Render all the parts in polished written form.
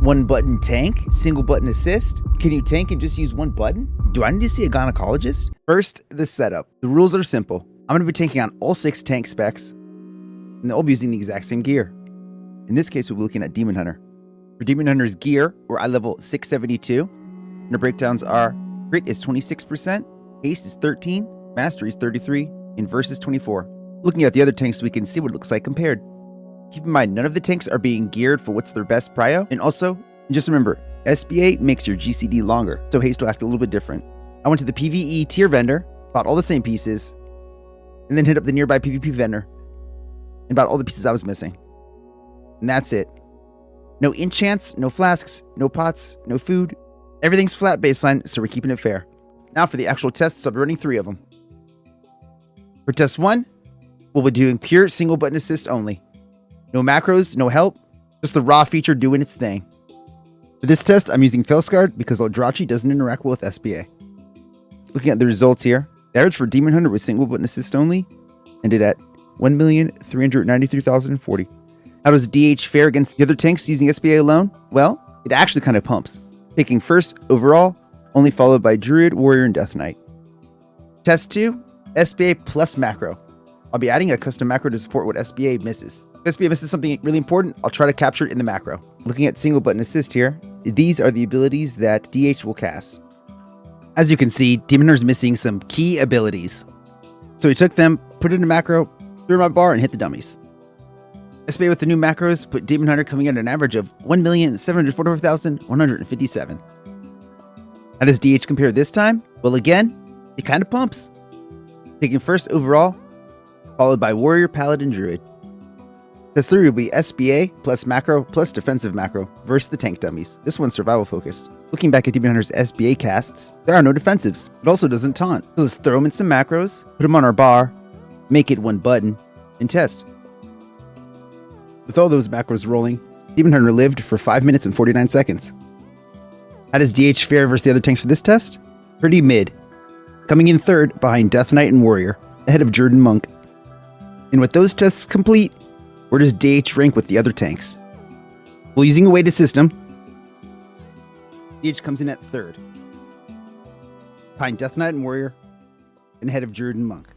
One button tank, single button assist. Can you tank and just use one button? Do I need to see a gynecologist? First, the setup. The rules are simple. I'm going to be taking on all 6 tank specs, and they'll be using the exact same gear. In this case, we'll be looking at Demon Hunter. For Demon Hunter's gear, we're eye level 672. And the breakdowns are crit is 26%, haste is 13, mastery is 33, and verse is 24. Looking at the other tanks, we can see what it looks like compared. Keep in mind, none of the tanks are being geared for what's their best prio. And also, just remember, SBA makes your GCD longer, so haste will act a little bit different. I went to the PvE tier vendor, bought all the same pieces, and then hit up the nearby PvP vendor and bought all the pieces I was missing. And that's it. No enchants, no flasks, no pots, no food. Everything's flat baseline, so we're keeping it fair. Now for the actual tests, I'll be running 3 of them. For test 1, we'll be doing pure single button assist only. No macros, no help, just the raw feature doing its thing. For this test, I'm using Felsguard because Eldrachi doesn't interact well with SBA. Looking at the results here, the average for Demon Hunter with single button assist only ended at 1,393,040. How does DH fare against the other tanks using SBA alone? Well, it actually kind of pumps, taking first overall, only followed by Druid, Warrior, and Death Knight. Test 2, SBA plus macro. I'll be adding a custom macro to support what SBA misses. If SBA misses something really important, I'll try to capture it in the macro. Looking at single button assist here, these are the abilities that DH will cast. As you can see, Demon Hunter's missing some key abilities. So we took them, put it in a macro, threw in my bar, and hit the dummies. SBA with the new macros put Demon Hunter coming at an average of 1,744,157. How does DH compare this time? Well, again, it kind of pumps. Taking first overall, followed by Warrior, Paladin, Druid. Test 3 will be SBA plus macro plus defensive macro versus the tank dummies. This one's survival focused. Looking back at Demon Hunter's SBA casts, there are no defensives. It also doesn't taunt. So let's throw them in some macros, put them on our bar, make it one button, and test. With all those macros rolling, Demon Hunter lived for 5 minutes and 49 seconds. How does DH fare versus the other tanks for this test? Pretty mid. Coming in third behind Death Knight and Warrior, ahead of Druid and Monk. And with those tests complete, where does DH rank with the other tanks? Well, using a weighted system, DH comes in at third, behind Death Knight and Warrior, and ahead of Druid and Monk.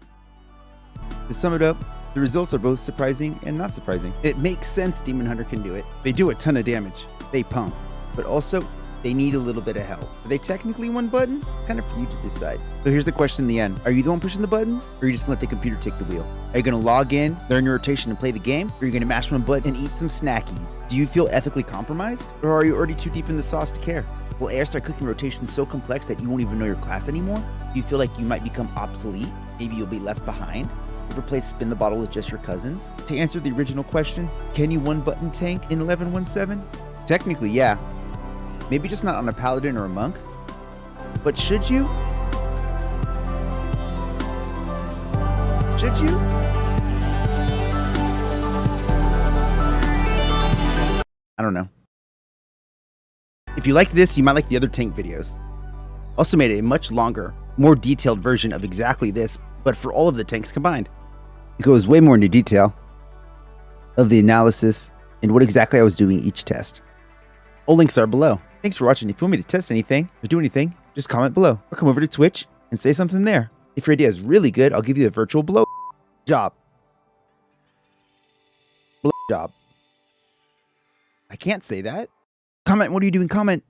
To sum it up, the results are both surprising and not surprising. It makes sense Demon Hunter can do it. They do a ton of damage. They pump. But also, they need a little bit of help. Are they technically one button? Kind of for you to decide. So here's the question in the end. Are you the one pushing the buttons? Or are you just going to let the computer take the wheel? Are you going to log in, learn your rotation, and play the game? Or are you going to mash one button and eat some snackies? Do you feel ethically compromised? Or are you already too deep in the sauce to care? Will AI start cooking rotations so complex that you won't even know your class anymore? Do you feel like you might become obsolete? Maybe you'll be left behind? Ever play spin the bottle with just your cousins? To answer the original question, can you one button tank in 11.17? Technically, yeah. Maybe just not on a paladin or a monk. But should you? Should you? I don't know. If you like this, you might like the other tank videos. Also made a much longer, more detailed version of exactly this, but for all of the tanks combined. It goes way more into detail of the analysis and what exactly I was doing each test. All links are below. Thanks for watching. If you want me to test anything or do anything, just comment below or come over to Twitch and say something there. If your idea is really good, I'll give you a virtual blow job. Blow job. I can't say that. Comment, what are you doing? Comment.